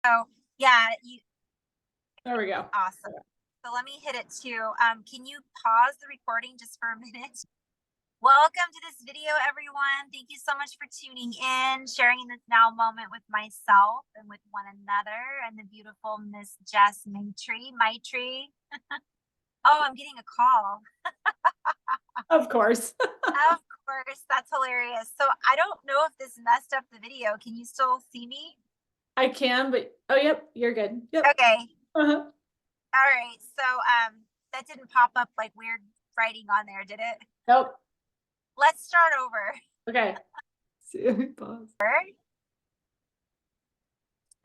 So yeah, you There we go. awesome. So let me hit it too. Can you pause the recording just for a minute? Welcome to this video, everyone. Thank you so much for tuning in, sharing this now moment with myself and with one another and the beautiful Miss Jess Maitri. Oh, I'm getting a call. Of course. Of course, that's hilarious. So I don't know if this messed up the video. Can you still see me? I can, but oh, yep, you're good. Yep. Okay. Uh-huh. All right. So that didn't pop up like weird writing on there, did it? Nope. Let's start over. Okay. Pause.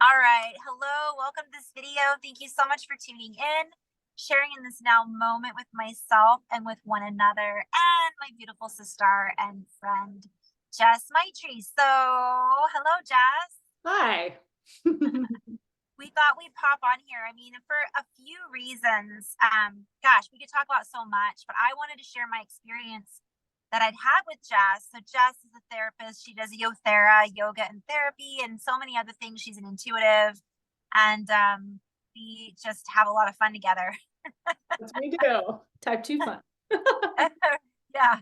All right. Hello. Welcome to this video. Thank you so much for tuning in, sharing in this now moment with myself and with one another and my beautiful sister and friend, Jess Maitri. So, hello, Jess. Hi. We thought we'd pop on here. I mean, for a few reasons. Gosh, we could talk about so much, but I wanted to share my experience that I'd had with Jess. So Jess is a therapist. She does Yothera, yoga and therapy, and so many other things. She's an intuitive, and we just have a lot of fun together. That's what we do. Type 2 fun. Yeah.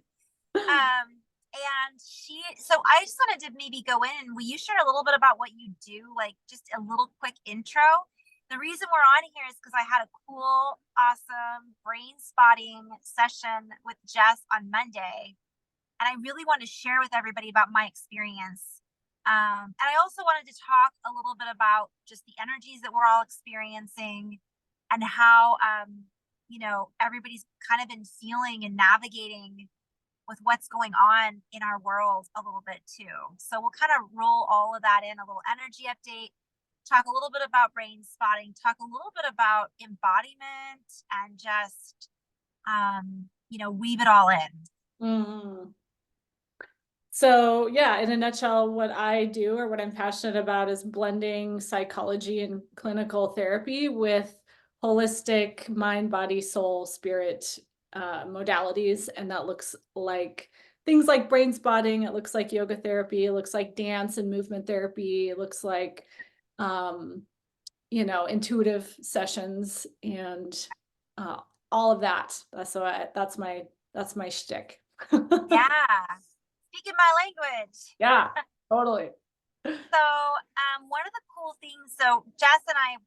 And so I just wanted to maybe go in. Will you share a little bit about what you do? Like just a little quick intro. The reason we're on here is because I had a cool, awesome brain spotting session with Jess on Monday. And I really wanted to share with everybody about my experience. And I also wanted to talk a little bit about just the energies that we're all experiencing and how, everybody's kind of been feeling and navigating with what's going on in our world a little bit too. So we'll kind of roll all of that in, a little energy update, talk a little bit about brain spotting, talk a little bit about embodiment, and just weave it all in. Mm-hmm. So yeah, in a nutshell, what I do or what I'm passionate about is blending psychology and clinical therapy with holistic mind, body, soul, spirit modalities. And that looks like things like brain spotting. It looks like yoga therapy. It looks like dance and movement therapy. It looks like, intuitive sessions and all of that. That's my shtick. Yeah, speaking my language. Yeah, totally. So one of the cool things, so Jess and I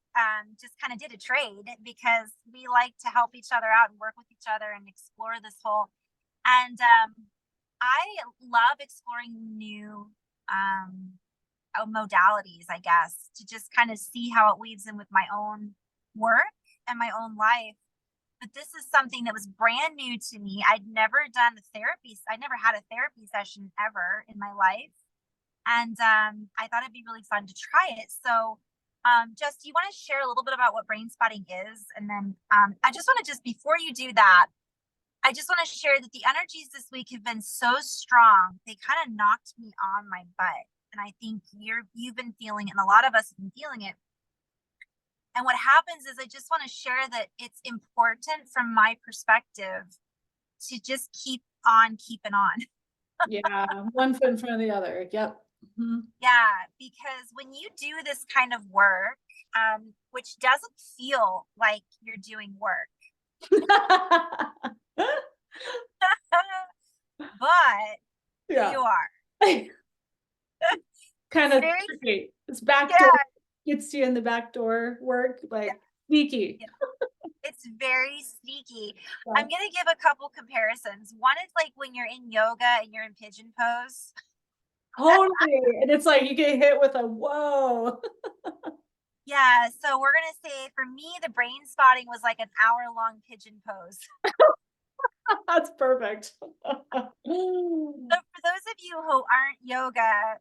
just kind of did a trade because we like to help each other out and work with each other and explore this whole. And I love exploring new modalities, I guess, to just kind of see how it weaves in with my own work and my own life. But this is something that was brand new to me. I'd never done a therapy. I never had a therapy session ever in my life. And I thought it'd be really fun to try it. So, Jess, do you want to share a little bit about what brain spotting is? And then I just want to before you do that, I just want to share that the energies this week have been so strong. They kind of knocked me on my butt. And I think you've been feeling it, and a lot of us have been feeling it. And what happens is I just want to share that it's important from my perspective to just keep on keeping on. Yeah, one foot in front of the other. Yep. Mhm. Yeah, because when you do this kind of work, which doesn't feel like you're doing work, but Yeah. you are. Kind It's of very, tricky. It's backdoor, yeah, gets you in the backdoor work, yeah, like sneaky. yeah. It's very sneaky. Yeah. I'm gonna give a couple comparisons. One is like when you're in yoga and you're in pigeon pose. Totally. And it's like you get hit with a whoa. Yeah, so we're gonna say for me, the brain spotting was like an hour-long pigeon pose. That's perfect. So for those of you who aren't yoga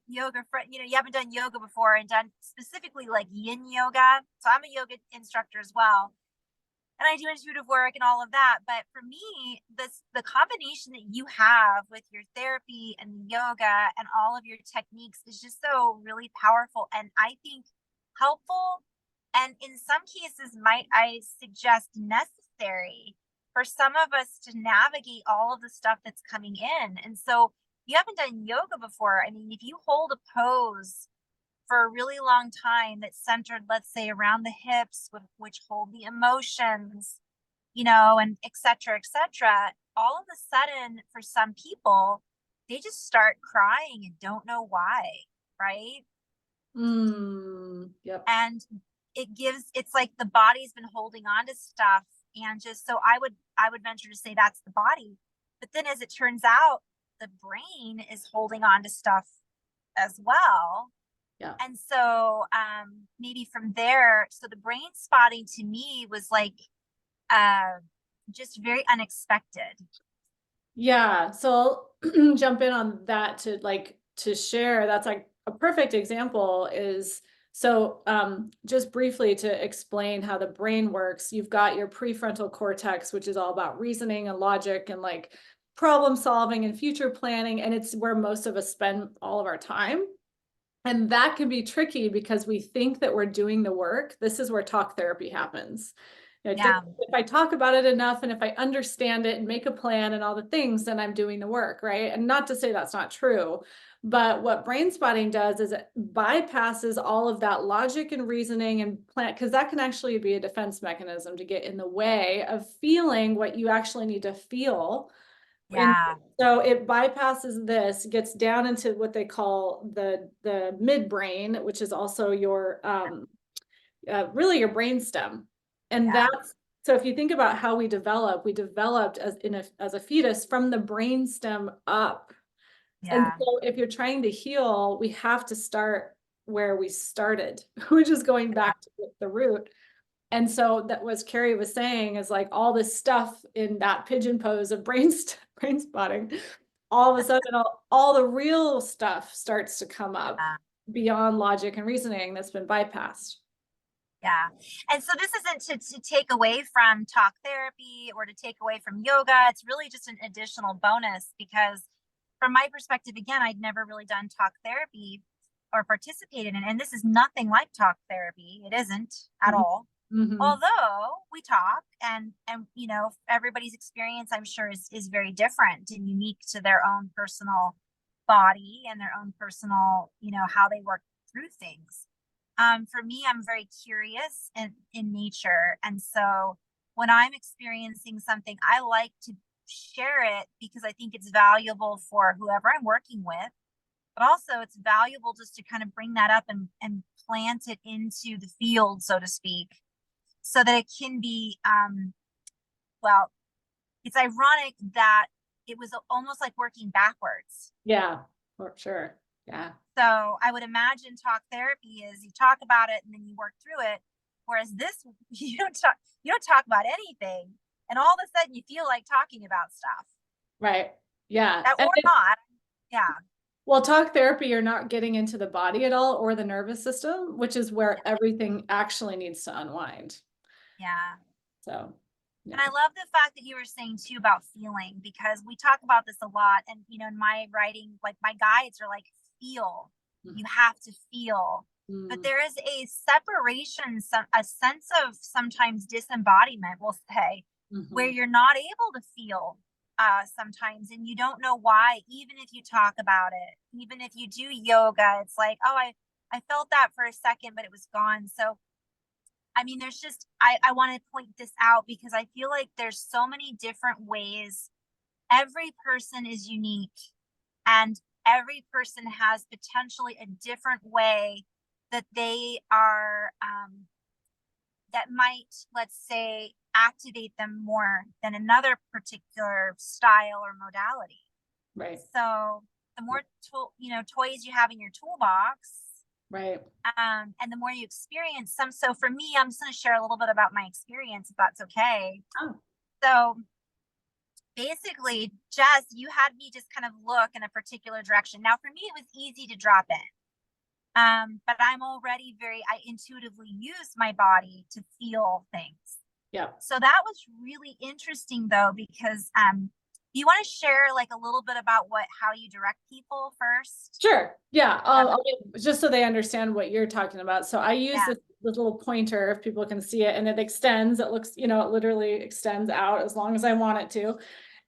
friend, you haven't done yoga before and done specifically like yin yoga. So I'm a yoga instructor as well. And I do intuitive work and all of that. But for me, the combination that you have with your therapy and yoga and all of your techniques is just so really powerful and I think helpful. And in some cases, might I suggest necessary for some of us to navigate all of the stuff that's coming in. And so you haven't done yoga before. I mean, if you hold a pose for a really long time that's centered, let's say, around the hips, which hold the emotions, and et cetera, et cetera, all of a sudden, for some people, they just start crying and don't know why, right? Yep. And it's like the body's been holding on to stuff, and just so I would venture to say that's the body. But then as it turns out, the brain is holding on to stuff as well. Yeah. And so maybe from there, so the brain spotting to me was like just very unexpected. Yeah. So I'll jump in on that to share. That's like a perfect example is so just briefly to explain how the brain works, you've got your prefrontal cortex, which is all about reasoning and logic and like problem solving and future planning. And it's where most of us spend all of our time. And that can be tricky because we think that we're doing the work. This is where talk therapy happens. I think Yeah, if I talk about it enough and if I understand it and make a plan and all the things, then I'm doing the work, right? And not to say that's not true, but what brain spotting does is it bypasses all of that logic and reasoning and plan, because that can actually be a defense mechanism to get in the way of feeling what you actually need to feel. And yeah, so it bypasses this, gets down into what they call the midbrain, which is also your really your brainstem. And yeah, that's so if you think about how we developed as a fetus from the brainstem up. And yeah, so if you're trying to heal, we have to start where we started, which is going yeah, back to the root. And so that was Carrie was saying is like all this stuff in that pigeon pose of brain spotting, all of a sudden all the real stuff starts to come up yeah. beyond logic and reasoning that's been bypassed. Yeah. And so this isn't to take away from talk therapy or to take away from yoga. It's really just an additional bonus because from my perspective, again, I'd never really done talk therapy or participated in it. And this is nothing like talk therapy. It isn't at Mhm. all. Mhm. Although we talk and everybody's experience I'm sure is very different and unique to their own personal body and their own personal, how they work through things. For me, I'm very curious in nature. And so when I'm experiencing something, I like to share it because I think it's valuable for whoever I'm working with, but also it's valuable just to kind of bring that up and plant it into the field, so to speak, so that it can be, well, it's ironic that it was almost like working backwards. Yeah, for sure. Yeah. So I would imagine talk therapy is you talk about it and then you work through it. Whereas this, you don't talk about anything, and all of a sudden you feel like talking about stuff Right. Yeah. that or not. Yeah, Well, talk therapy, you're not getting into the body at all or the nervous system, which is where everything actually needs to unwind. yeah. So, And yeah. I love the fact that you were saying too about feeling because we talk about this a lot. And in my writing, like my guides are like, feel. You have to feel. But Mm-hmm. there is a separation, a sense of sometimes disembodiment, we'll say, where Mm-hmm. you're not able to feel sometimes, and you don't know why. Even if you talk about it, even if you do yoga, it's like, oh, I felt that for a second, but it was gone. So I mean, there's just, I want to point this out because I feel like there's so many different ways. Every person is unique, and every person has potentially a different way that they are, that might, let's say, activate them more than another particular style or modality. Right. So the more, toys you have in your toolbox, Right. and the more you experience some. So for me, I'm just going to share a little bit about my experience, if that's okay. Oh, So basically, Jess, you had me just kind of look in a particular direction. Now, for me, it was easy to drop in. But I intuitively use my body to feel things. yeah. So that was really interesting though, because you want to share like a little bit about how you direct people first? Sure. Yeah. Okay. Just so they understand what you're talking about. So I use Yeah. this little pointer, if people can see it, and it extends. It looks, it literally extends out as long as I want it to.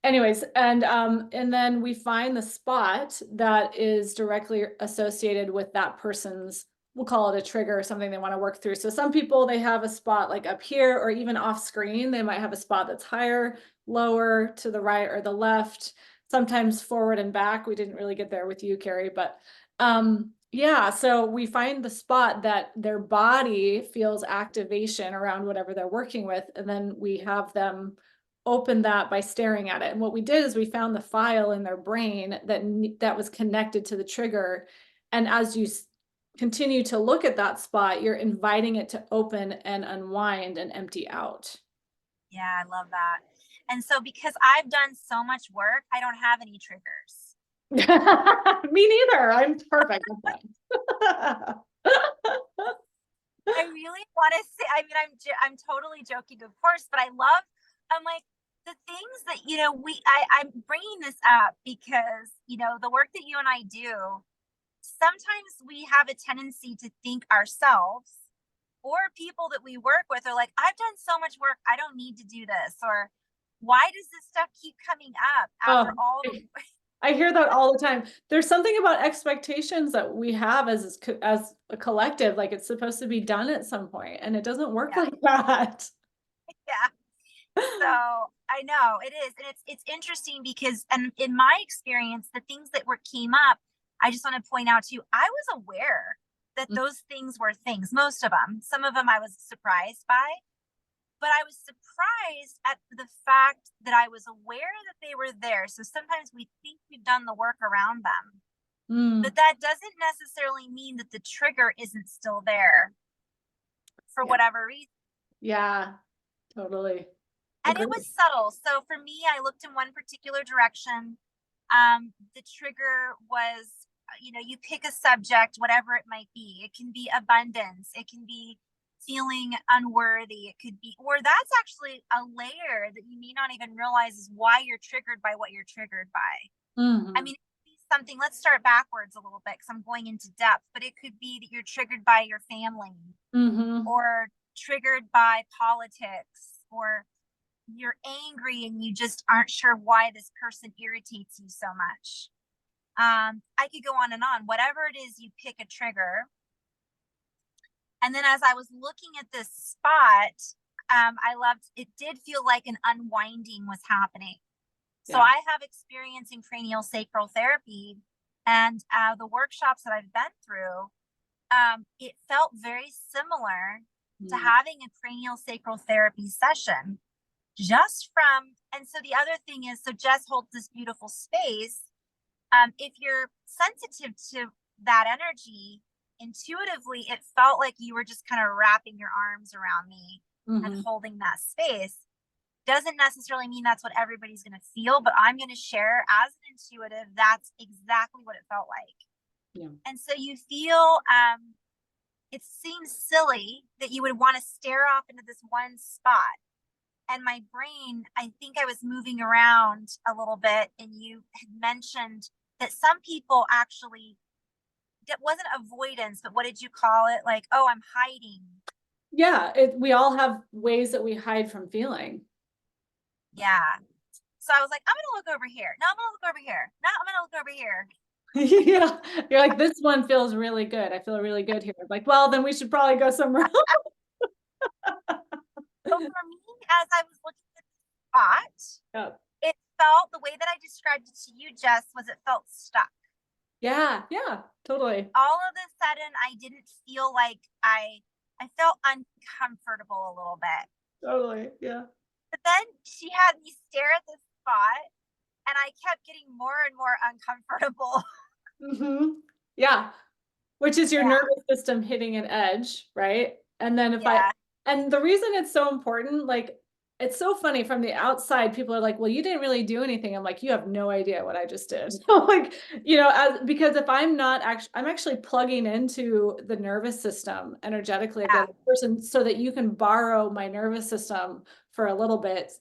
Anyways, and then we find the spot that is directly associated with that person's we'll call it a trigger or something they want to work through. So some people, they have a spot like up here or even off screen. They might have a spot that's higher, lower, to the right or the left, sometimes forward and back. We didn't really get there with you, Carrie, but yeah, so we find the spot that their body feels activation around whatever they're working with, and then we have them open that by staring at it. And what we did is we found the file in their brain that was connected to the trigger. And as you continue to look at that spot, you're inviting it to open and unwind and empty out. Yeah, I love that. And so because I've done so much work, I don't have any triggers. Me neither. I'm perfect with that. I really want to say, I mean, I'm totally joking, of course, but I'm like, the things that, I'm bringing this up because, the work that you and I do, sometimes we have a tendency to think ourselves or people that we work with are like, I've done so much work, I don't need to do this. Or why does this stuff keep coming up after all the I hear that all the time. There's something about expectations that we have as a collective, like it's supposed to be done at some point, and it doesn't work like that. Yeah. So I know it is. And it's interesting because, and in my experience, the things that came up, I just want to point out to you, I was aware that those things were things, most of them. Some of them I was surprised by, but I was surprised at the fact that I was aware that they were there. So sometimes we think we've done the work around them, but that doesn't necessarily mean that the trigger isn't still there for whatever reason. Yeah, totally. And it was subtle. So for me, I looked in one particular direction. The trigger was, you pick a subject, whatever it might be. It can be abundance. It can be feeling unworthy. It could be, or that's actually a layer that you may not even realize is why you're triggered by what you're triggered by. I mean, it could be something, let's start backwards a little bit because I'm going into depth, but it could be that you're triggered by your family or triggered by politics, or you're angry and you just aren't sure why this person irritates you so much. I could go on and on. Whatever it is, you pick a trigger. And then as I was looking at this spot, it did feel like an unwinding was happening. So I have experience in cranial sacral therapy, and the workshops that I've been through, it felt very similar to having a cranial sacral therapy session. And so the other thing is, so Jess holds this beautiful space. If you're sensitive to that energy, intuitively, it felt like you were just kind of wrapping your arms around me and holding that space. Doesn't necessarily mean that's what everybody's going to feel, but I'm going to share as an intuitive, that's exactly what it felt like. Yeah. And so you feel, it seems silly that you would want to stare off into this one spot. And my brain, I think I was moving around a little bit, and you had mentioned that some people actually, that wasn't avoidance, but what did you call it? Like, oh, I'm hiding. Yeah, we all have ways that we hide from feeling. Yeah. So I was like, I'm going to look over here. No, I'm going to look over here. No, I'm going to look over here. Yeah. You're like, this one feels really good. I feel really good here. Like, well, then we should probably go somewhere else. So for me, as I was looking at the spot, it felt, the way that I described it to you, Jess, was it felt stuck. Yeah, totally. All of a sudden, I didn't feel like I felt uncomfortable a little bit. Totally, yeah. But then she had me stare at this spot, and I kept getting more and more uncomfortable. Yeah, which is your nervous system hitting an edge, right? And then and the reason it's so important, like, it's so funny from the outside, people are like, well, you didn't really do anything. I'm like, you have no idea what I just did. Like, because if I'm not actually, I'm actually plugging into the nervous system energetically of the other person so that you can borrow my nervous system for a little bit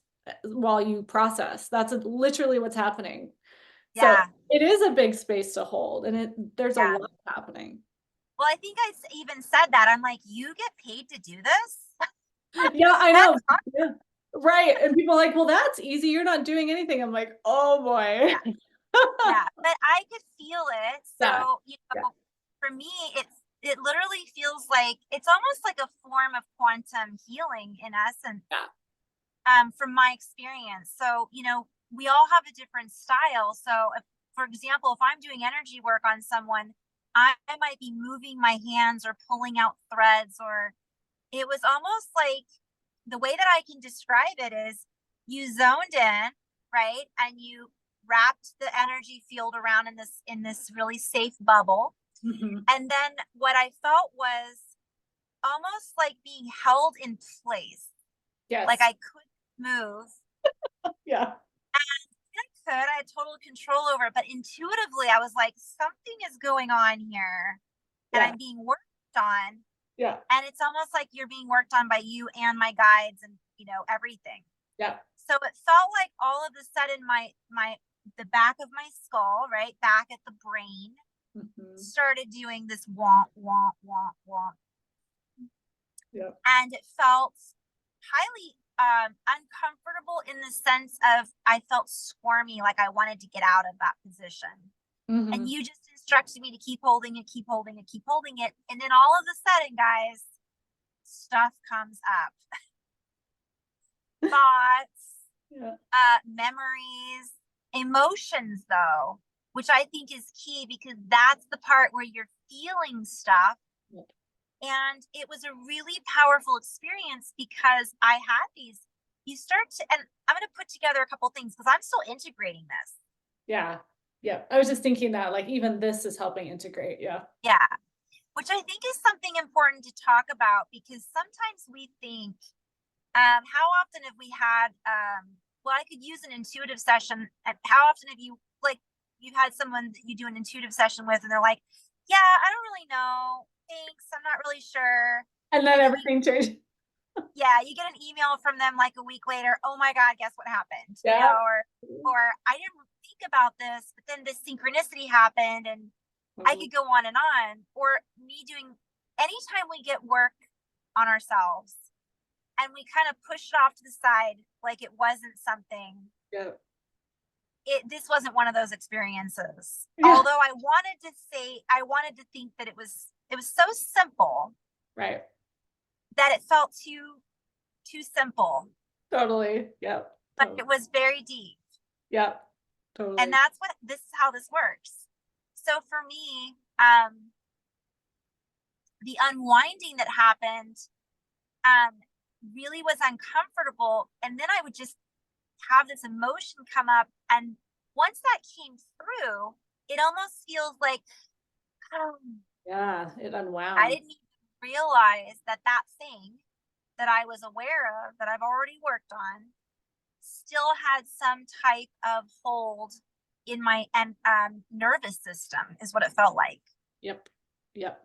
while you process. That's literally what's happening. So it is a big space to hold, and there's a lot happening. Well, I think I even said that. I'm like, you get paid to do this? Yeah, I know. Yeah. Right. And people are like, well, that's easy. You're not doing anything. I'm like, oh boy. Yeah, but I could feel it. So, for me, it literally feels like it's almost like a form of quantum healing in essence, Yeah. from my experience. So, we all have a different style. So, if, for example, if I'm doing energy work on someone, I might be moving my hands or pulling out threads, or it was almost like the way that I can describe it is you zoned in, right? And you wrapped the energy field around in this really safe bubble. Mm-hmm. And then what I felt was almost like being held in place. Yes. Like I couldn't move. Yeah. I had total control over it, but intuitively I was like, something is going on here and Yeah. I'm being worked on. Yeah. And it's almost like you're being worked on by you and my guides and everything. Yeah. So it felt like all of a sudden the back of my skull, right back at the brain, Mm-hmm. started doing this womp womp womp womp. Yeah. And it felt highly uncomfortable in the sense of I felt squirmy, like I wanted to get out of that position. Mm-hmm. And you just instructed me to keep holding it, keep holding it, keep holding it. And then all of a sudden, guys, stuff comes up. Thoughts, Yeah. memories, emotions, though, which I think is key because that's the part where you're feeling stuff. Yep. And it was a really powerful experience because I had these, and I'm going to put together a couple things because I'm still integrating this. Yeah. Yeah. I was just thinking that like even this is helping integrate. Yeah. Yeah. Which I think is something important to talk about because sometimes we think, how often have we had, well, I could use an intuitive session. And how often have you've had someone that you do an intuitive session with and they're like, yeah, I don't really know. Thanks. I'm not really sure. And then And then everything changed. you get an email from them like a week later. Oh my God, guess what happened? Yeah. Or I didn't think about this, but then this synchronicity happened and I could go on and on. Or me doing, anytime we get work on ourselves and we kind of push it off to the side like it wasn't something, Yeah. this wasn't one of those experiences. Yeah. Although I wanted to think that it was so simple, Right. that it felt too simple, Totally. Yep. but Totally. it was very deep. Yep. Totally. And this is how this works. So for me, the unwinding that happened, really was uncomfortable. And then I would just have this emotion come up. And once that came through, it almost feels like, Yeah, it unwound. I didn't even realize that thing that I was aware of, that I've already worked on, still had some type of hold in my nervous system, is what it felt like. Yep. Yep.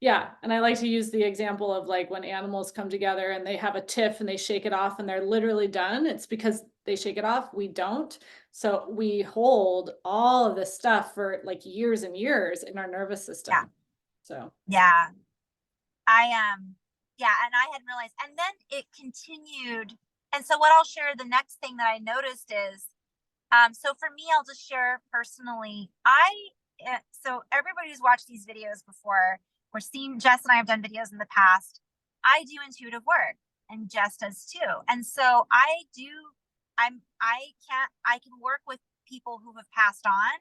Yeah. And I like to use the example of like when animals come together and they have a tiff and they shake it off and they're literally done. It's because they shake it off. We don't. So we hold all of this stuff for like years and years in our nervous system. Yeah. So yeah, and I hadn't realized, and then it continued. And so what I'll share, the next thing that I noticed is, so for me, I'll just share personally, so everybody who's watched these videos before, or seen Jess and I have done videos in the past, I do intuitive work and Jess does too. And so I can work with people who have passed on.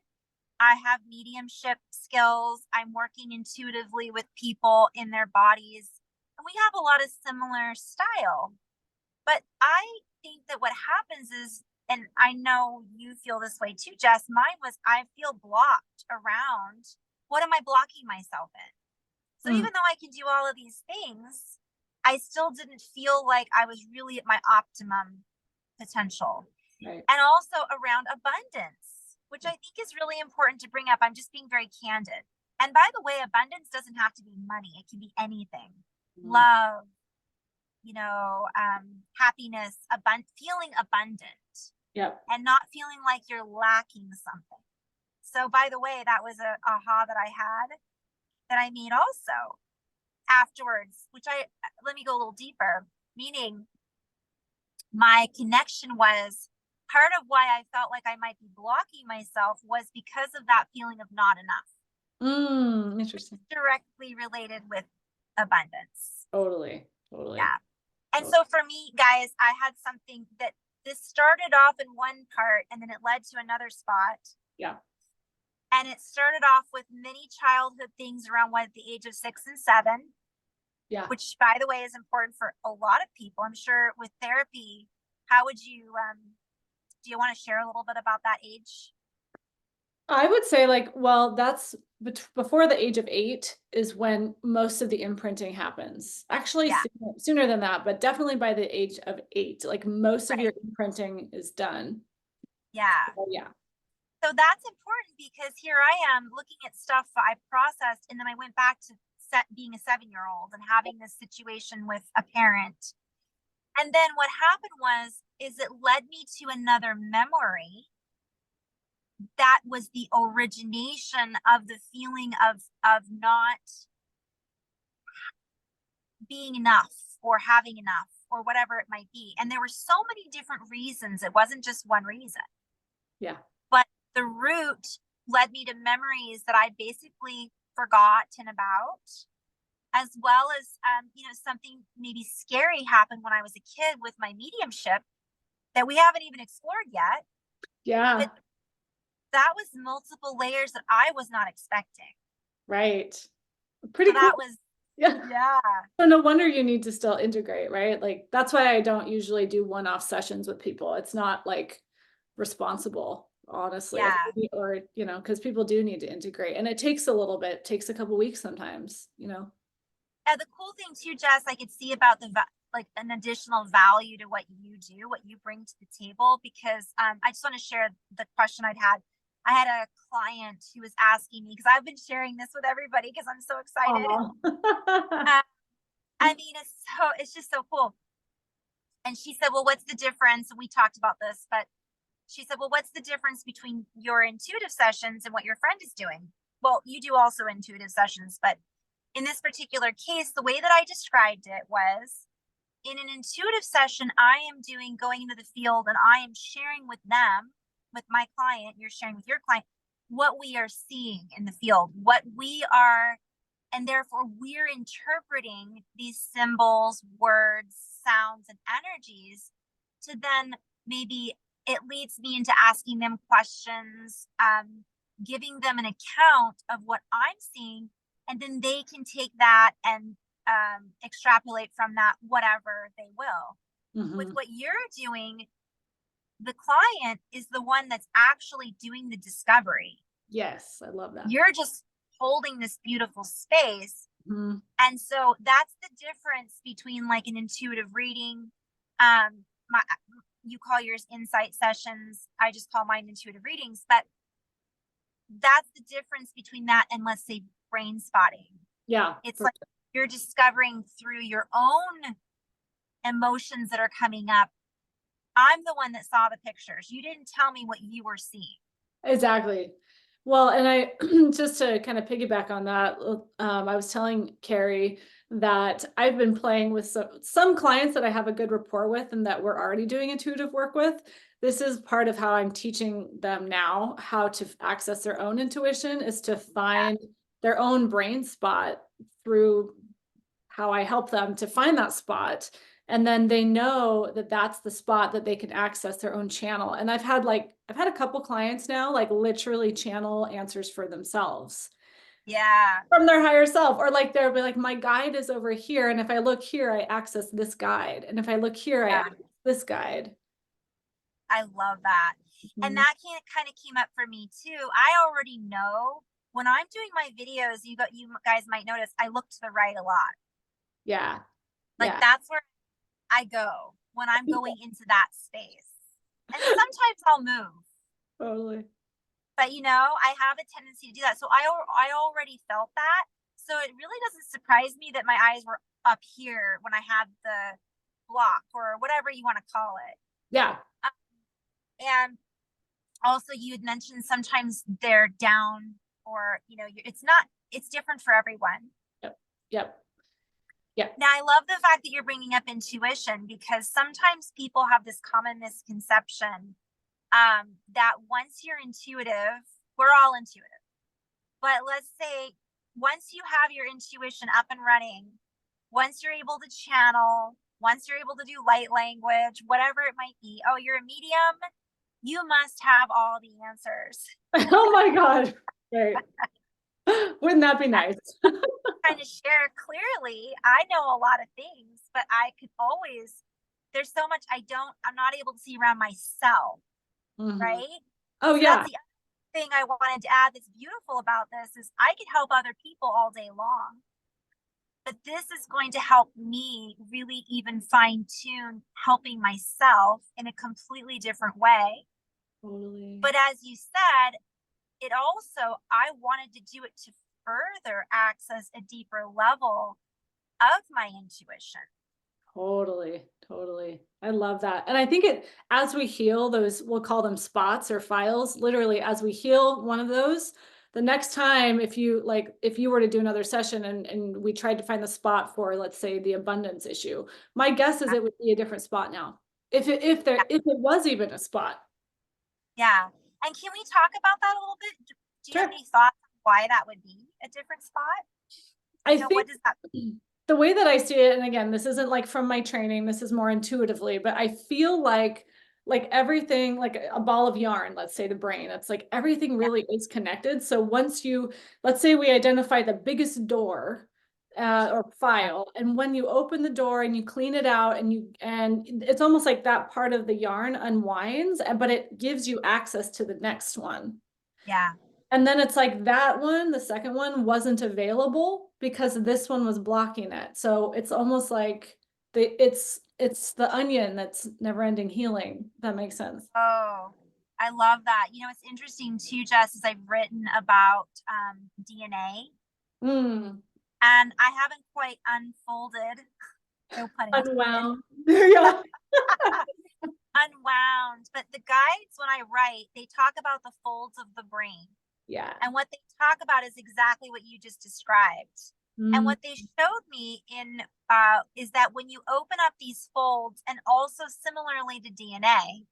I have mediumship skills. I'm working intuitively with people in their bodies. And we have a lot of similar style. But I think that what happens is, and I know you feel this way too, Jess, mine was I feel blocked around, what am I blocking myself in? So even though I can do all of these things, I still didn't feel like I was really at my optimum potential. right. And also around abundance, which I think is really important to bring up. I'm just being very candid. And by the way, abundance doesn't have to be money. It can be anything. Love, happiness, feeling abundant. Yep. And not feeling like you're lacking something. So by the way, that was a aha that I had, that I made also afterwards, let me go a little deeper, meaning my connection was, part of why I felt like I might be blocking myself was because of that feeling of not enough. Interesting. Directly related with abundance. Totally. Totally. Yeah. And so for me, guys, I had something that this started off in one part and then it led to another spot. Yeah. And it started off with many childhood things around what the age of 6 and 7, Yeah. which by the way is important for a lot of people. I'm sure with therapy, how would you do you want to share a little bit about that age? I would say like, well, that's before the age of 8 is when most of the imprinting happens. Actually, Yeah, sooner than that, but definitely by the age of 8, like most of right. your imprinting is done. Yeah. So, yeah. So that's important because here I am looking at stuff I processed, and then I went back to being a 7-year-old and having this situation with a parent. And then what happened is it led me to another memory that was the origination of the feeling of not being enough or having enough or whatever it might be. And there were so many different reasons. It wasn't just one reason. Yeah. But the root led me to memories that I basically forgotten about, as well as something maybe scary happened when I was a kid with my mediumship that we haven't even explored yet. Yeah. But that was multiple layers that I was not expecting. Right. So Pretty that cool. was, Yeah. yeah, So no wonder you need to still integrate, right? Like that's why I don't usually do one-off sessions with people. It's not like responsible, honestly. yeah. Or, because people do need to integrate and it takes a little bit, takes a couple weeks sometimes. And the cool thing too, Jess, I could see about like an additional value to what you do, what you bring to the table, because I just want to share the question I'd had. I had a client who was asking me, because I've been sharing this with everybody because I'm so excited. Aw. Um, I mean, it's just so cool. And she said, well, what's the difference? We talked about this, but she said, well, what's the difference between your intuitive sessions and what your friend is doing? Well, you do also intuitive sessions, but in this particular case, the way that I described it was in an intuitive session, I am going into the field and I am sharing with them, with my client, you're sharing with your client, what we are seeing in the field, what we are, and therefore we're interpreting these symbols, words, sounds, and energies to then maybe it leads me into asking them questions, giving them an account of what I'm seeing, and then they can take that and extrapolate from that whatever they will. With Mhm. what you're doing, the client is the one that's actually doing the discovery. Yes, I love that. You're just holding this beautiful space. Mhm. And so that's the difference between like an intuitive reading. My You call yours insight sessions. I just call mine intuitive readings, but that's the difference between that and, let's say, brain spotting. Yeah. It's like you're discovering through your own emotions that are coming up. I'm the one that saw the pictures. You didn't tell me what you were seeing. Exactly. Well, and I just to kind of piggyback on that, I was telling Carrie that I've been playing with some clients that I have a good rapport with and that we're already doing intuitive work with. This is part of how I'm teaching them now how to access their own intuition is to Yeah. find their own brain spot through how I help them to find that spot. And then they know that that's the spot that they can access their own channel. And I've had a couple clients now, like literally channel answers for themselves Yeah. from their higher self, or like they'll be like, my guide is over here. And if I look here, I access this guide. And if I look here, I Yeah. access this guide. I love that. And Mhm. that kind of came up for me too. I already know when I'm doing my videos, you guys might notice I look to the right a lot. Yeah. Like Yeah. that's where I go when I'm going into that space. And sometimes I'll move, Totally. but I have a tendency to do that. So I already felt that. So it really doesn't surprise me that my eyes were up here when I had the block or whatever you want to call it. Yeah. And also you had mentioned sometimes they're down, or it's different for everyone. Yep. Yep. Yeah. Now I love the fact that you're bringing up intuition, because sometimes people have this common misconception that once you're intuitive, we're all intuitive, But let's say once you have your intuition up and running, once you're able to channel, once you're able to do light language, whatever it might be, oh, you're a medium, you must have all the answers. Oh my God. Right. Wouldn't that be nice? Kind of share clearly, I know a lot of things, but I could always, there's so much I'm not able to see around myself, Mhm. right? Oh So that's yeah, the other thing I wanted to add that's beautiful about this is I could help other people all day long, but this is going to help me really even fine tune helping myself in a completely different way. totally. But as you said, it also, I wanted to do it to further access a deeper level of my intuition. Totally, totally. I love that. And I think as we heal those, we'll call them spots or files, literally as we heal one of those, the next time, if you were to do another session and we tried to find the spot for, let's say, the abundance issue, my guess is it would be a different spot now. Yeah. If it was even a spot. Yeah. And can we talk about that a little bit? Do you have Sure. any thoughts on why that would be a different spot? I What think does that the way that I see it, and again, this isn't like from my training, this is more intuitively, but I feel like everything, like a ball of yarn, let's say the brain, it's like everything yeah, really is connected. So once let's say we identify the biggest door or yeah, file, and when you open the door and you clean it out and it's almost like that part of the yarn unwinds, but it gives you access to the next one. yeah. And then it's like that one, the second one wasn't available because this one was blocking it. So it's almost like it's the onion that's never ending healing. If that makes sense. Oh, I love that. It's interesting too, Jess, is I've written about DNA Mm, and I haven't quite unfolded, no pun intended, unwound. Yeah. unwound, but the guides, when I write, they talk about the folds of the brain. Yeah. And what they talk about is exactly what you just described. And Mm, what they showed me in is that when you open up these folds, and also similarly to DNA,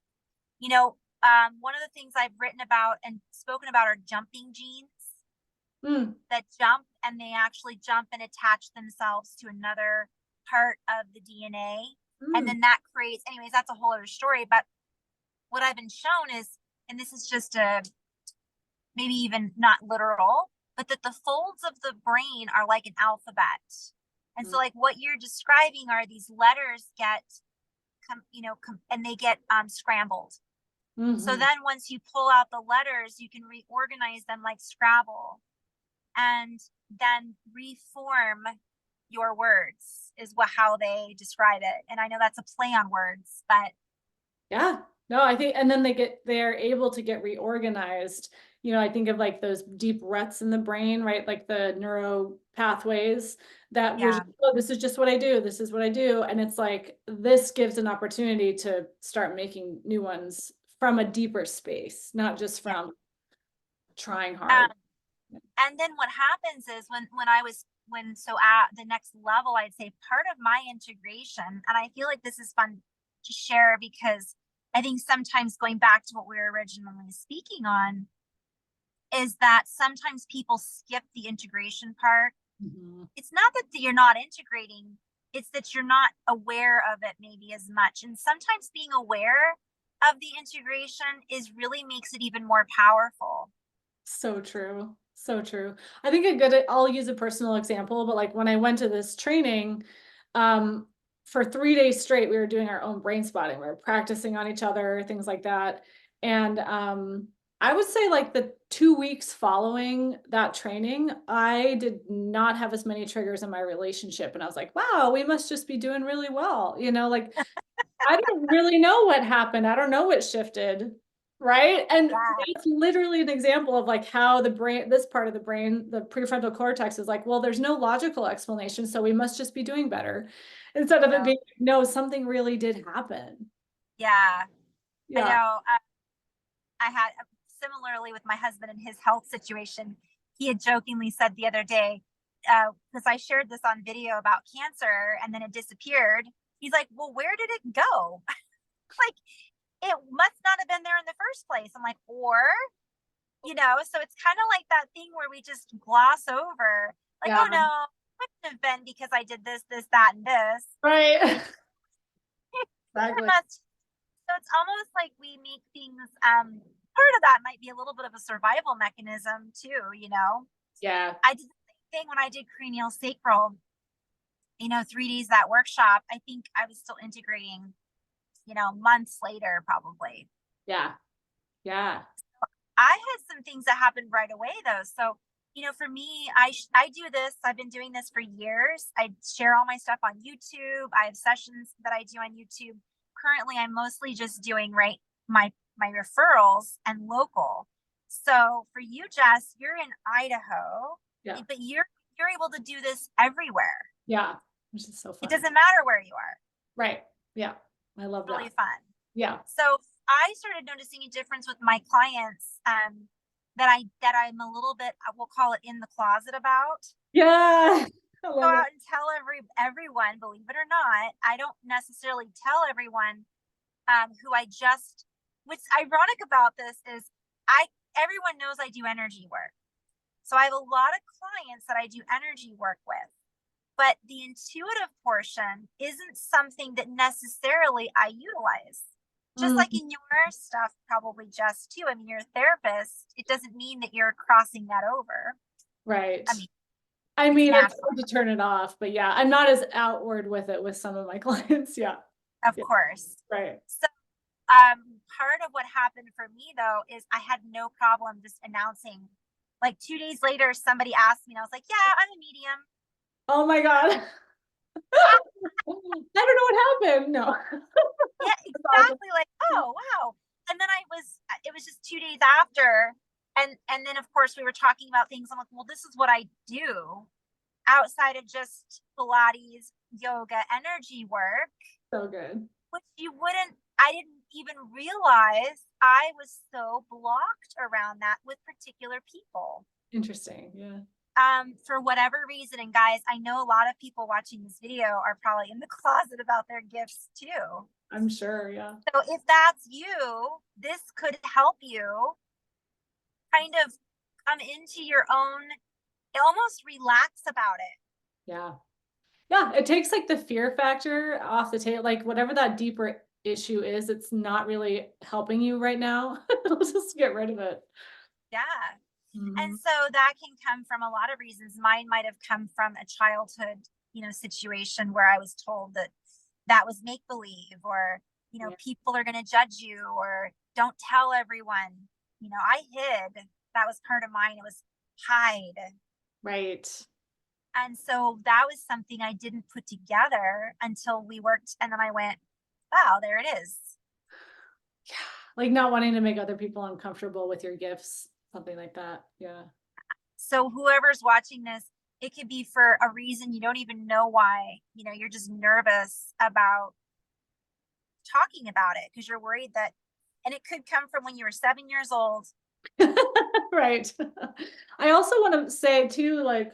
one of the things I've written about and spoken about are jumping genes mm, that jump, and they actually jump and attach themselves to another part of the DNA. And mm, then that creates, anyways, that's a whole other story. But what I've been shown is, and this is just a maybe even not literal, but that the folds of the brain are like an alphabet. And so, mm, like what you're describing are these letters get, and they get scrambled. So mhm. then once you pull out the letters, you can reorganize them like Scrabble and then reform your words, is how they describe it. And I know that's a play on words, but Yeah. No, I think, and then they're able to get reorganized. I think of like those deep ruts in the brain, right? Like the neuro pathways that was, yeah, oh, this is just what I do. This is what I do. And it's like, this gives an opportunity to start making new ones from a deeper space, not just yeah. from trying hard. Um, and then what happens is when I was when so at the next level, I'd say part of my integration, and I feel like this is fun to share because I think sometimes going back to what we were originally speaking on is that sometimes people skip the integration part. Mhm. It's not that you're not integrating, it's that you're not aware of it maybe as much. And sometimes being aware of the integration is really makes it even more powerful. So true. So true. I think I'll use a personal example, but like when I went to this training, um, for 3 days straight, we were doing our own brain spotting. We were practicing on each other, things like that. And I would say like the 2 weeks following that training, I did not have as many triggers in my relationship. And I was like, wow, we must just be doing really well. Like I don't really know what happened. I don't know what shifted. Right. And Yeah, that's literally an example of like how the brain, this part of the brain, the prefrontal cortex is like, well, there's no logical explanation. So we must just be doing better. Instead of it no, being, no, something really did happen. yeah, I Yeah. know. I had similarly with my husband and his health situation. He had jokingly said the other day, because I shared this on video about cancer and then it disappeared. He's like, "Well, where did it go?" Like, it must not have been there in the first place. I'm like, or So it's kind of like that thing where we just gloss over, like, Yeah, oh no, it couldn't have been because I did this, this, that, and this. right. It Exactly. must. So it's almost like we make things, part of that might be a little bit of a survival mechanism too. Yeah. I did the same thing when I did cranial sacral, 3 days that workshop. I think I was still integrating, months later, probably. Yeah. Yeah. I had some things that happened right away though. So, for me, I do this. I've been doing this for years. I share all my stuff on YouTube. I have sessions that I do on YouTube. Currently, I'm mostly just doing my referrals and local. So for you, Jess, you're in Idaho, Yeah. but you're able to do this everywhere. Yeah. Which is so It fun. doesn't matter where you are. Right. Yeah. I love Really that. fun. Yeah. So I started noticing a difference with my clients, that I'm a little bit, we'll call it, in the closet about. Yeah. I Go love it. out and tell everyone, believe it or not. I don't necessarily tell everyone, who I just. What's ironic about this is I everyone knows I do energy work. So I have a lot of clients that I do energy work with. But the intuitive portion isn't something that necessarily I utilize. Just like Mm, in your stuff, probably, just too. I mean, you're a therapist. It doesn't mean that you're crossing that over. right. I mean, I it's mean, I've natural, tried to turn it off, but yeah, I'm not as outward with it with some of my clients. Yeah. of Yeah. course. Right. So, part of what happened for me though is I had no problem just announcing. Like 2 days later, somebody asked me, and I was like, "Yeah, I'm a medium." Oh my God. I don't know what happened. No. Yeah, That's awesome. exactly. Like, oh wow. And then it was just 2 days after. And then of course we were talking about things. I'm like, well, this is what I do outside of just Pilates, yoga, energy work, So good. which I didn't even realize I was so blocked around that with particular people. Interesting. Yeah. For whatever reason. And guys, I know a lot of people watching this video are probably in the closet about their gifts too. I'm sure. Yeah. So if that's you, this could help you kind of come into your own, almost relax about it. Yeah. Yeah. It takes like the fear factor off the table. Like whatever that deeper issue is, it's not really helping you right now. It'll just get rid of it. Yeah. And Mhm. so that can come from a lot of reasons. Mine might have come from a childhood, situation where I was told that that was make believe, or, Yeah. people are going to judge you, or don't tell everyone. I hid. That was part of mine. It was hide. Right. And so that was something I didn't put together until we worked. And then I went, wow, there it is. Yeah. Like not wanting to make other people uncomfortable with your gifts, something like that. Yeah. So whoever's watching this, it could be for a reason you don't even know why. You're just nervous about talking about it because you're worried that, and it could come from when you were 7 years old. Right. I also want to say too, like,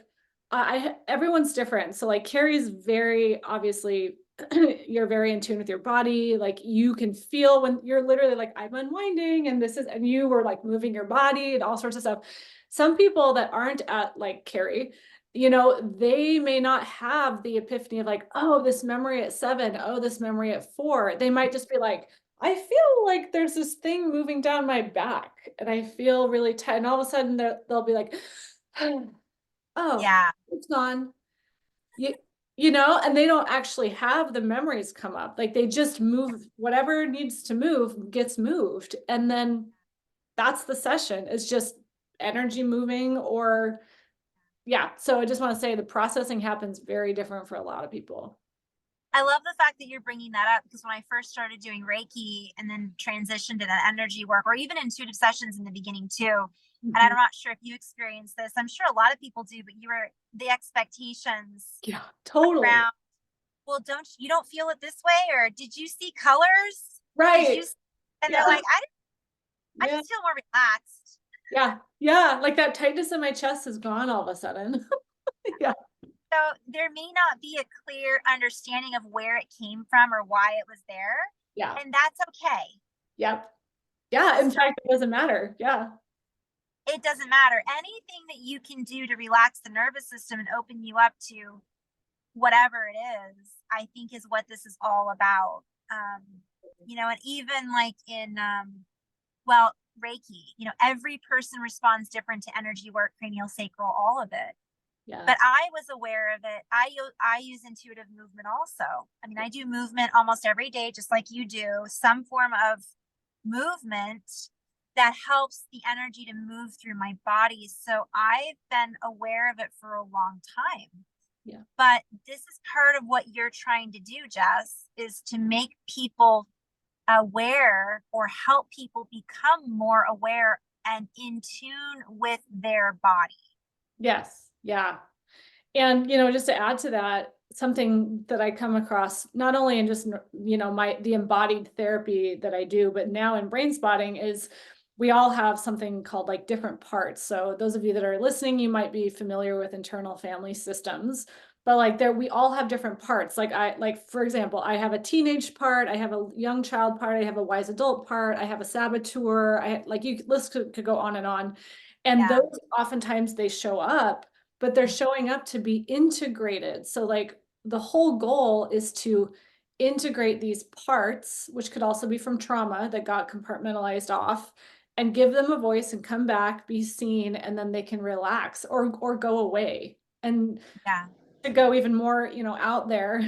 everyone's different. So like Carrie's very obviously you're very in tune with your body. Like you can feel when you're literally like, I'm unwinding and and you were like moving your body and all sorts of stuff. Some people that aren't at like Carrie, they may not have the epiphany of like, oh, this memory at 7, oh, this memory at 4. They might just be like, I feel like there's this thing moving down my back and I feel really tight. And all of a sudden they'll be like, oh, Yeah. it's gone. You, and they don't actually have the memories come up. Like they just move whatever needs to move gets moved. And then that's the session. It's just energy moving or yeah. So I just want to say the processing happens very different for a lot of people. I love the fact that you're bringing that up, because when I first started doing Reiki and then transitioned to that energy work, or even intuitive sessions in the beginning too, and Mhm. I'm not sure if you experienced this. I'm sure a lot of people do, but the expectations Yeah, totally. around, well, you don't feel it this way, or did you see colors? Did Right. you? And they're Yeah. like, I Yeah. just feel more relaxed. Yeah. Yeah. Like that tightness in my chest is gone all of a sudden. Yeah. So there may not be a clear understanding of where it came from or why it was there, Yeah. and that's okay. Yep. Yeah. In So fact, it doesn't matter. Yeah. it doesn't matter. Anything that you can do to relax the nervous system and open you up to whatever it is, I think is what this is all about. And even like in well, Reiki, every person responds different to energy work, cranial sacral, all of it. But Yes. I was aware of it. I use intuitive movement also. I mean, I do movement almost every day, just like you do, some form of movement that helps the energy to move through my body. So I've been aware of it for a long time. Yeah. But this is part of what you're trying to do, Jess, is to make people aware or help people become more aware and in tune with their body. Yes. Yeah. And, just to add to that, something that I come across not only in just, the embodied therapy that I do, but now in brain spotting is we all have something called like different parts. So those of you that are listening, you might be familiar with internal family systems, but like there, we all have different parts. For example, I have a teenage part, I have a young child part, I have a wise adult part, I have a saboteur. List could go on and on. And Yeah. those oftentimes they show up, but they're showing up to be integrated. So like the whole goal is to integrate these parts, which could also be from trauma that got compartmentalized off, and give them a voice and come back, be seen, and then they can relax or go away. And Yeah. to go even more, out there,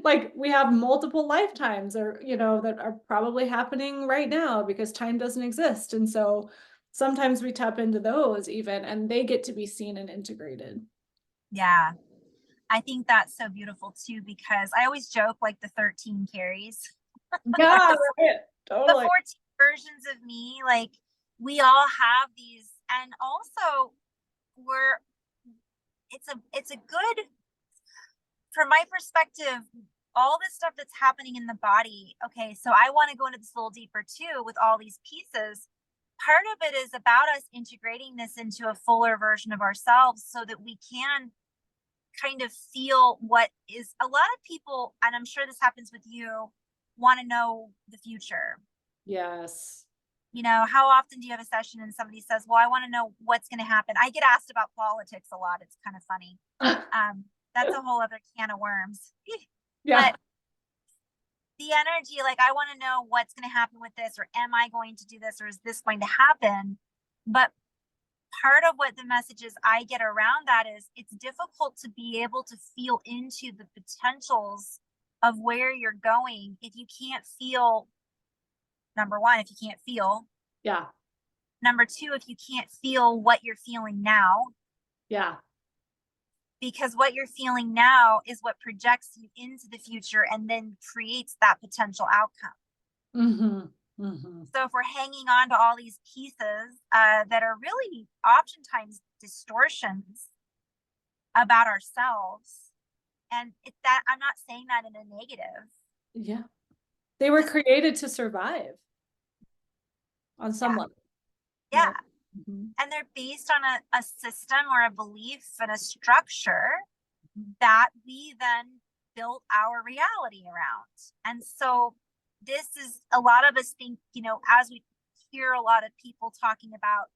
like we have multiple lifetimes or, that are probably happening right now because time doesn't exist. And so sometimes we tap into those even, and they get to be seen and integrated. Yeah. I think that's so beautiful too, because I always joke like the 13 carries. Yeah, right. The Totally. 14 versions of me, like we all have these. And also we're it's a good, from my perspective, all this stuff that's happening in the body. Okay, so I want to go into this a little deeper too with all these pieces. Part of it is about us integrating this into a fuller version of ourselves so that we can kind of feel what is. A lot of people, and I'm sure this happens with you, want to know the future. Yes. How often do you have a session and somebody says, well, I want to know what's going to happen? I get asked about politics a lot. It's kind of funny. That's a whole other can of worms. Yeah. But the energy, like, I want to know what's going to happen with this, or am I going to do this, or is this going to happen? But part of what the messages I get around that is it's difficult to be able to feel into the potentials of where you're going if you can't feel. Number one, if you can't feel. Yeah. Number two, if you can't feel what you're feeling now, Yeah. because what you're feeling now is what projects you into the future and then creates that potential outcome. Mm-hmm. Mm-hmm. So if we're hanging on to all these pieces that are really oftentimes distortions about ourselves, and it's that, I'm not saying that in a negative. Yeah. They were Just, created to survive on some yeah, level. yeah. Right. Mm-hmm. And they're based on a system or a belief and a structure that we then built our reality around. And so this is, a lot of us think, as we hear a lot of people talking about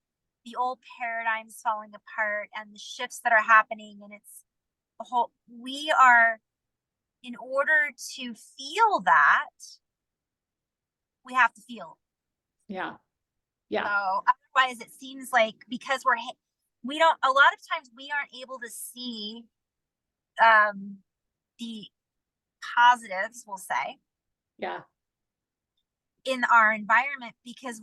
the old paradigms falling apart and the shifts that are happening, and it's a whole, we are, in order to feel that, we have to feel. Yeah. Yeah. So otherwise it seems like, because we don't, a lot of times we aren't able to see um the positives, we'll say, Yeah. in our environment, because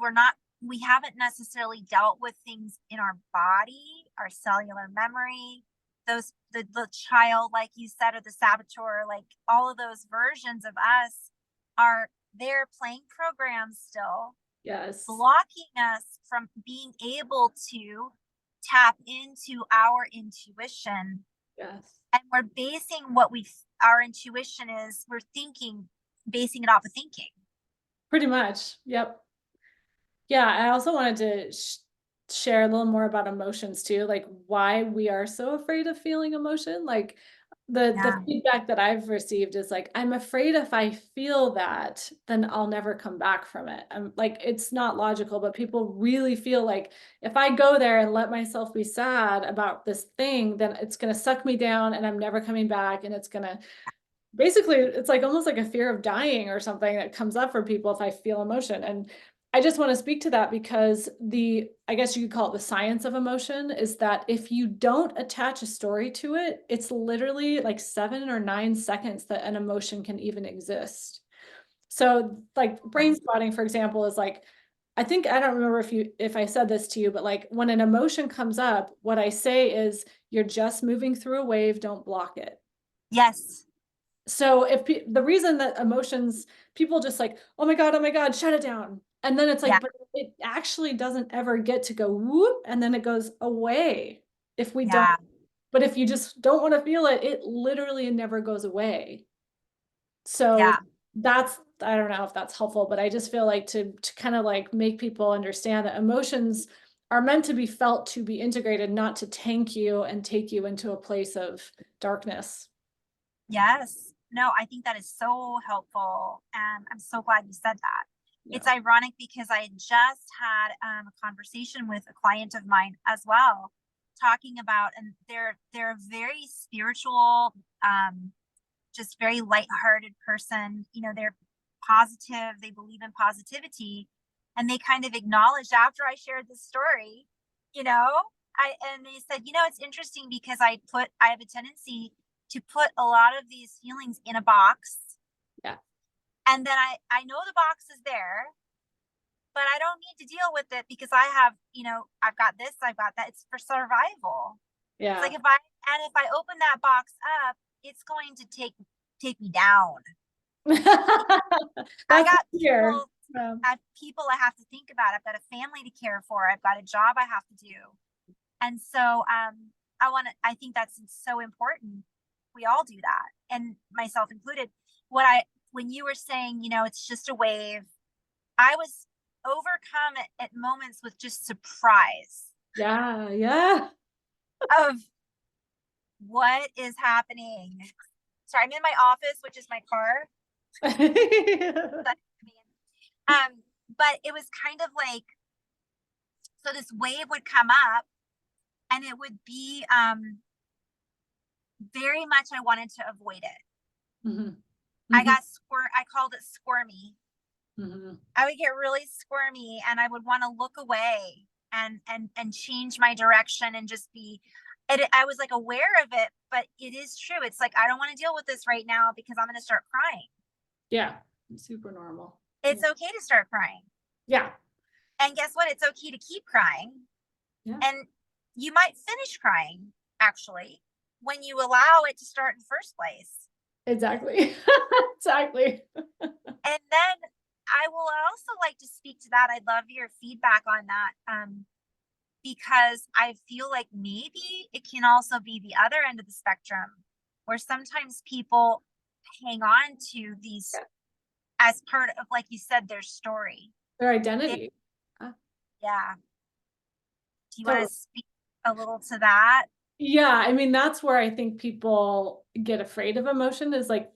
we haven't necessarily dealt with things in our body, our cellular memory, the child, like you said, or the saboteur, like all of those versions of us are there playing programs still, Yes. blocking us from being able to tap into our intuition. Yes. And we're basing our intuition is, we're basing it off of thinking. Pretty much. Yep. Yeah. I also wanted to share a little more about emotions too, like why we are so afraid of feeling emotion. Like The Yeah. feedback that I've received is like, I'm afraid if I feel that, then I'll never come back from it. I'm like, it's not logical, but people really feel like if I go there and let myself be sad about this thing, then it's going to suck me down and I'm never coming back. And it's going to basically, it's like almost like a fear of dying or something that comes up for people if I feel emotion. And I just want to speak to that because I guess you could call it the science of emotion is that if you don't attach a story to it, it's literally like 7 or 9 seconds that an emotion can even exist. So like brain spotting, for example, is like, I think, I don't remember if I said this to you, but like when an emotion comes up, what I say is you're just moving through a wave, don't block it. Yes. So the reason that emotions, people just like, oh my God, shut it down. And then it's Yeah. like, but it actually doesn't ever get to go whoop, and then it goes away if we don't. Yeah. But if you just don't want to feel it, it literally never goes away. So Yeah. I don't know if that's helpful, but I just feel like to kind of like make people understand that emotions are meant to be felt, to be integrated, not to tank you and take you into a place of darkness. Yes. No, I think that is so helpful. And I'm so glad you said that. It's Yeah. ironic because I had just had a conversation with a client of mine as well, talking about, and they're a very spiritual, just very lighthearted person. You know, they're positive, they believe in positivity. And they kind of acknowledged after I shared this story, you know, and they said, it's interesting because I have a tendency to put a lot of these feelings in a box. Yeah. And then I know the box is there, but I don't need to deal with it because I have, I've got this, I've got that. It's for survival. It's like Yeah. if I open that box up, it's going to take me down. I That's got here. people I have to think about. I've got a family to care for. I've got a job I have to do. And so I think that's so important. We all do that, and myself included. When you were saying, it's just a wave, I was overcome at moments with just surprise Yeah, yeah. of what is happening. Sorry, I'm in my office, which is my car. Um, but it was kind of like, so this wave would come up and it would be very much I wanted to avoid it. Mhm. Mhm. I called it squirmy. Mhm. I would get really squirmy and I would want to look away and change my direction and just be I was like aware of it, but it is true. It's like I don't want to deal with this right now because I'm going to start crying. Yeah, super normal. It's okay to start crying. Yeah, And guess what? It's okay to keep crying. yeah, And you might finish crying actually when you allow it to start in the first place. exactly. Exactly. And then I will also like to speak to that. I'd love your feedback on that. Because I feel like maybe it can also be the other end of the spectrum where sometimes people hang on to these Yeah. as part of, like you said, their story. Their It, identity. Uh, yeah. Do you want to Totally. speak a little to that? Yeah, I mean, that's where I think people get afraid of emotion is like,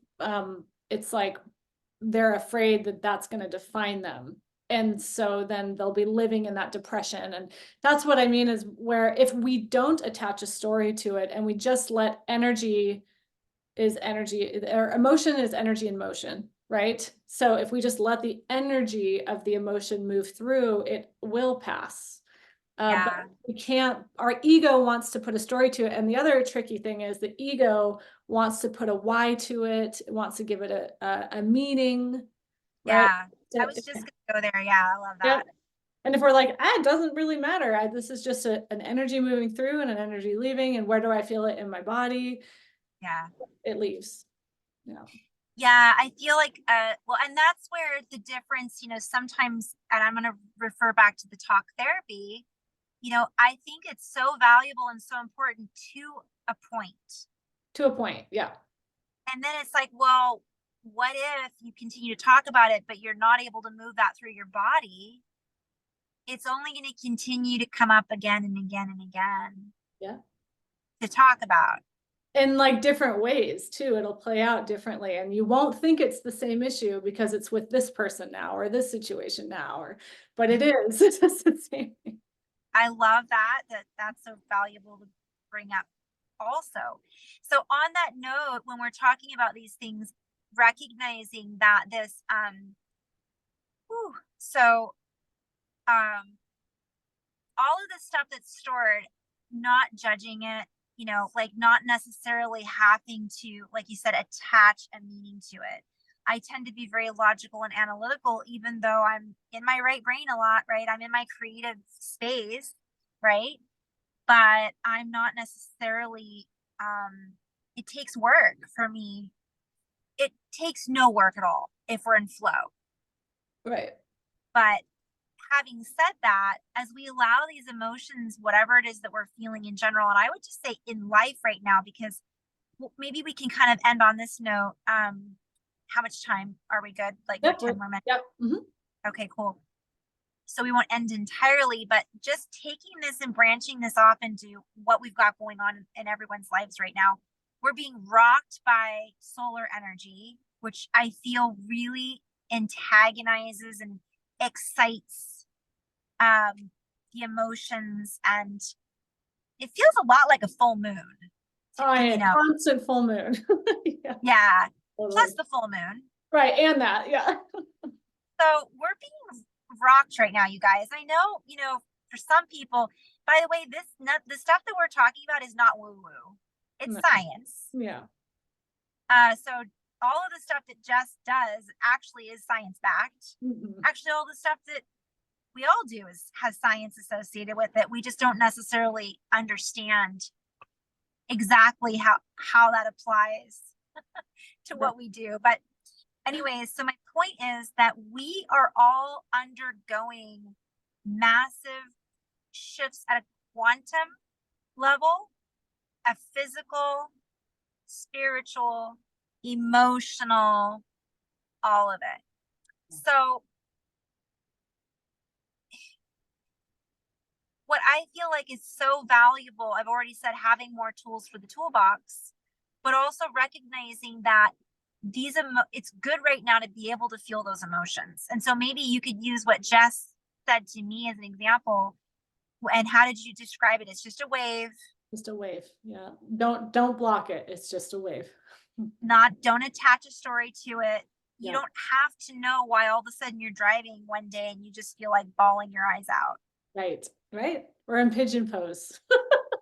it's like they're afraid that that's going to define them. And so then they'll be living in that depression. And that's what I mean is where if we don't attach a story to it and we just let energy is energy, or emotion is energy in motion, right? So if we just let the energy of the emotion move through, it will pass. But Yeah. we can't, our ego wants to put a story to it. And the other tricky thing is the ego wants to put a why to it, wants to give it a meaning, right? Yeah. I So, was just going to go there. Yeah. I love yeah. that. And if we're like, it doesn't really matter. This is just an energy moving through and an energy leaving. And where do I feel it in my body? Yeah. It leaves. Yeah. Yeah, I feel like well, and that's where the difference, sometimes, and I'm going to refer back to the talk therapy, I think it's so valuable and so important to a point. To a point. Yeah. And then it's like, well, what if you continue to talk about it, but you're not able to move that through your body? It's only going to continue to come up again and again and again Yeah. to talk about. in like different ways too. It'll play out differently, and you won't think it's the same issue because it's with this person now or this situation now, or but it is. It's the same thing. I love that's so valuable to bring up also. So on that note, when we're talking about these things, recognizing that this whew, so all of the stuff that's stored, not judging it, like not necessarily having to, like you said, attach a meaning to it. I tend to be very logical and analytical, even though I'm in my right brain a lot, right? I'm in my creative space, right? But I'm not necessarily, it takes work for me. It takes no work at all if we're in flow. Right. But having said that, as we allow these emotions, whatever it is that we're feeling in general, and I would just say in life right now, because maybe we can kind of end on this note. How much time are we good? Like Yep. 10 more minutes. Yep. Okay, cool. So we won't end entirely, but just taking this and branching this off into what we've got going on in everyone's lives right now. We're being rocked by solar energy, which I feel really antagonizes and excites the emotions, and it feels a lot like a full moon. Constant full moon. Yeah, Yeah, totally. plus the full moon. Right, and that, yeah. So we're being rocked right now, you guys. I know, for some people, by the way, the stuff that we're talking about is not woo-woo. It's No. science. Yeah. So all of the stuff that Jess does actually is science backed. Actually, all the stuff that we all do has science associated with it. We just don't necessarily understand exactly how that applies to what we do. But anyways, so my point is that we are all undergoing massive shifts at a quantum level, a physical, spiritual, emotional, all of it. So what I feel like is so valuable, I've already said having more tools for the toolbox, but also recognizing that it's good right now to be able to feel those emotions. And so maybe you could use what Jess said to me as an example. And how did you describe it? It's just a wave. Just a wave. Yeah. Don't block it. It's just a wave. Don't attach a story to it. You don't have to know why all of a sudden you're driving one day and you just feel like bawling your eyes out. Right. Right. We're in pigeon pose.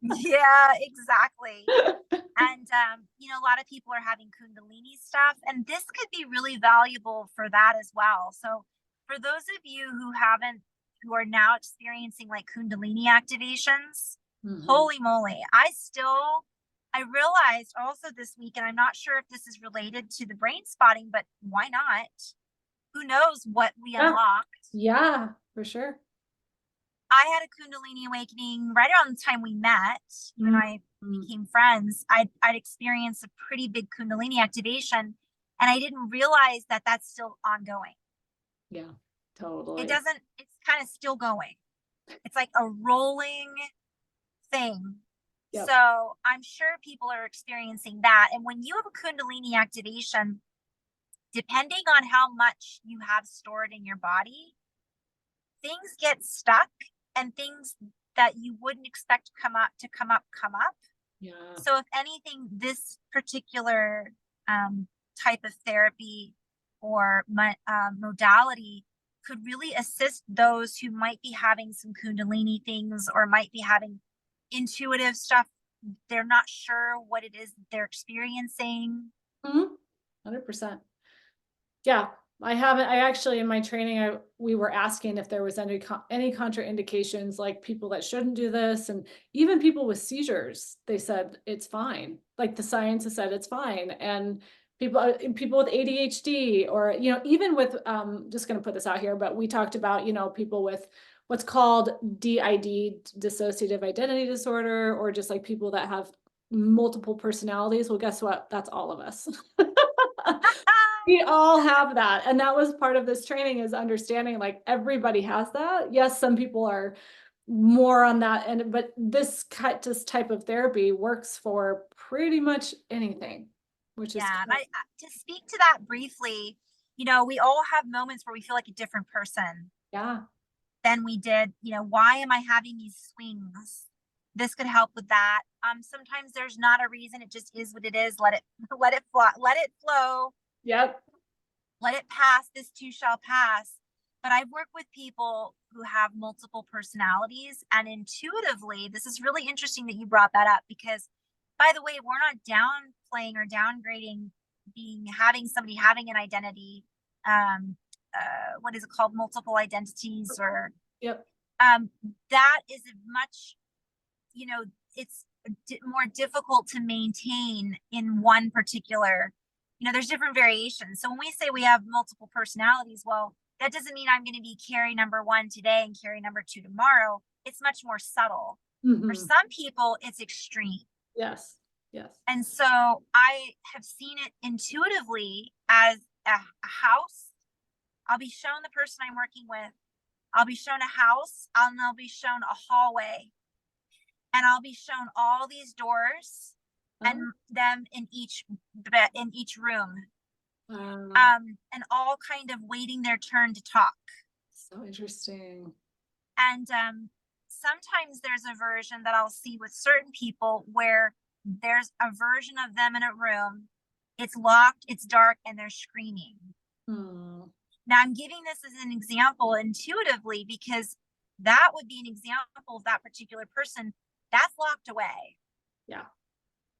Yeah, exactly. And a lot of people are having Kundalini stuff, and this could be really valuable for that as well. So for those of you who are now experiencing like Kundalini activations, holy moly, I realized also this week, and I'm not sure if this is related to the brain spotting, but why not? Who knows what we unlocked? Yeah, for sure. I had a Kundalini awakening right around the time we met. You and I became friends. I'd experienced a pretty big Kundalini activation, and I didn't realize that that's still ongoing. Yeah, totally. It's kind of still going. It's like a rolling thing. Yep. So I'm sure people are experiencing that. And when you have a Kundalini activation, depending on how much you have stored in your body, things get stuck, and things that you wouldn't expect to come up. Yeah. So if anything, this particular type of therapy or modality could really assist those who might be having some Kundalini things or might be having intuitive stuff. They're not sure what it is that they're experiencing. 100%. Yeah. I actually, in my training, we were asking if there was any contraindications, like people that shouldn't do this. And even people with seizures, they said it's fine. Like the science has said it's fine. And people with ADHD, or, even with, just going to put this out here, but we talked about, people with what's called DID, dissociative identity disorder, or just like people that have multiple personalities. Well, guess what? That's all of us. We all have that. And that was part of this training, is understanding like everybody has that. Yes, some people are more on that end, but this type of therapy works for pretty much anything, which is Yeah. And cool. to speak to that briefly, you know, we all have moments where we feel like a different person Yeah. than we did. You know, why am I having these swings? This could help with that. Sometimes there's not a reason. It just is what it is. Let it, let it fly, let it flow, Yep. let it pass. This too shall pass. But I've worked with people who have multiple personalities, and intuitively, this is really interesting that you brought that up, because by the way, we're not downplaying or downgrading having somebody having an identity. What is it called? Multiple identities, or Yep. that is a much, you know, it's more difficult to maintain in one particular, you know, there's different variations. So when we say we have multiple personalities, well, that doesn't mean I'm going to be carry number one today and carry number two tomorrow. It's much more subtle. For Mhm. some people, it's extreme. Yes. Yes. And so I have seen it intuitively as a house. I'll be shown the person I'm working with. I'll be shown a house, and I'll be shown a hallway, and I'll be shown all these doors Oh, and them in each room, wow. and all kind of waiting their turn to talk. So interesting. And sometimes there's a version that I'll see with certain people where there's a version of them in a room. It's locked, it's dark, and they're screaming. Hmm. Now, I'm giving this as an example intuitively because that would be an example of that particular person that's locked away. Yeah.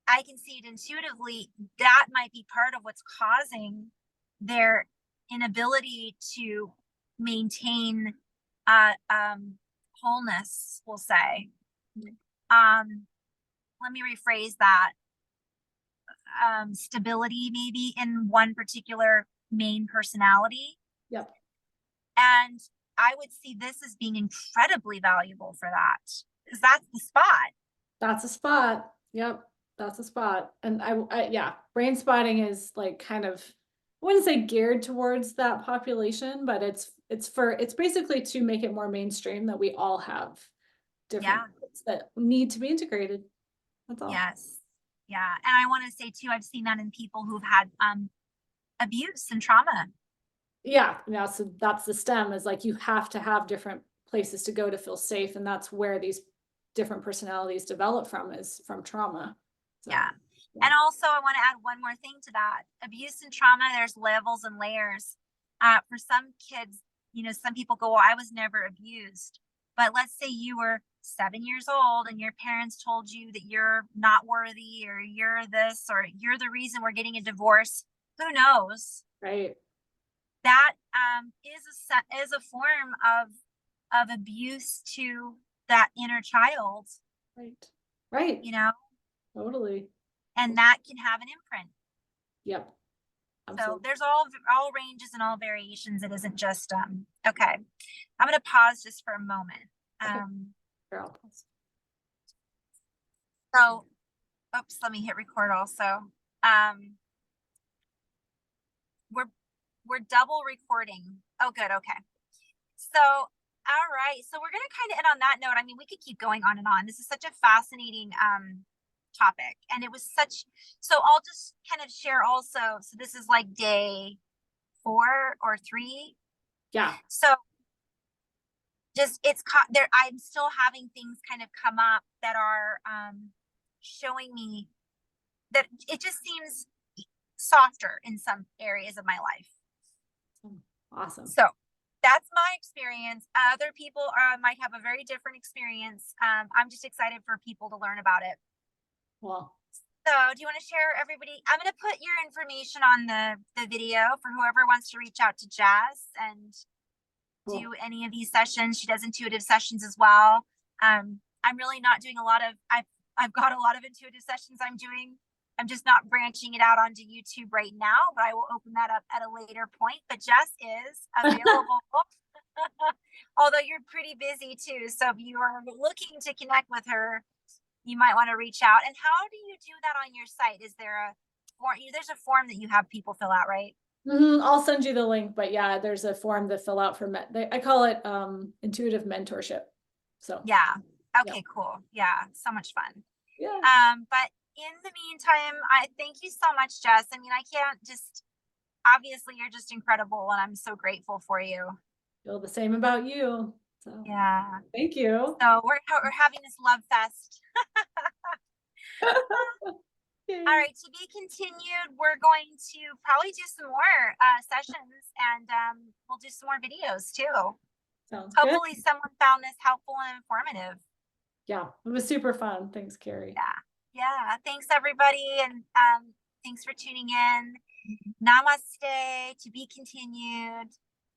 I can see it intuitively. That might be part of what's causing their inability to maintain wholeness, we'll say. Let me rephrase that. Stability, maybe, in one particular main personality. Yep. And I would see this as being incredibly valuable for that, because that's the spot. That's a spot. Yep. That's a spot. And yeah, brain spotting is like kind of, I wouldn't say geared towards that population, but it's basically to make it more mainstream that we all have different Yeah. bits that need to be integrated. That's all. Yes. Yeah. And I want to say too, I've seen that in people who've had abuse and trauma. Yeah. Yeah. So that's the stem, is like you have to have different places to go to feel safe. And that's where these different personalities develop from, is from trauma. So Yeah. yeah. And also, I want to add one more thing to that. Abuse and trauma, there's levels and layers. For some kids, you know, some people go, well, I was never abused. But let's say you were 7 years old and your parents told you that you're not worthy, or you're this, or you're the reason we're getting a divorce. Who knows? Right. That is a form of abuse to that inner child, Right. Right. you know, Totally. and that can have an imprint. Yep. So Absolutely. there's all ranges and all variations. It isn't just okay. I'm gonna pause just for a moment. Okay. Um Here, I'll pause. so oops, let me hit record also. Um we're we're double recording. Oh good, okay. So all right. So we're gonna kind of end on that note. I mean, we could keep going on and on. This is such a fascinating topic. And it was such, so I'll just kind of share also. So this is like day 4 or 3. Yeah. So just it's there, I'm still having things kind of come up that are showing me that it just seems softer in some areas of my life. Awesome. So that's my experience. Other people might have a very different experience. I'm just excited for people to learn about it. Well, So do you want to share, everybody? I'm going to put your information on the video for whoever wants to reach out to Jazz and cool. do any of these sessions. She does intuitive sessions as well. I'm really not doing a lot of, I've got a lot of intuitive sessions I'm doing. I'm just not branching it out onto YouTube right now, but I will open that up at a later point. But Jess is available. Although you're pretty busy too. So if you are looking to connect with her, you might want to reach out. And how do you do that on your site? Is there a form? There's a form that you have people fill out, right? I'll send you the link, but yeah, there's a form to fill out for I call it Intuitive Mentorship. So yeah. Okay, yeah. cool. Yeah, so much fun. Yeah. But in the meantime, I thank you so much, Jess. I mean, I can't just, obviously you're just incredible and I'm so grateful for you. Feel the same about you. So Yeah. thank you. So we're having this love fest. All right, to be continued. We're going to probably do some more sessions, and we'll do some more videos too. Sounds good. Hopefully someone found this helpful and informative. Yeah, it was super fun. Thanks, Carrie. Yeah. Yeah. Thanks everybody. And thanks for tuning in. Namaste. To be continued.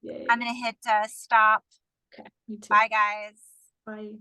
Yay. I'm going to hit stop. Okay, me too. Bye guys. Bye.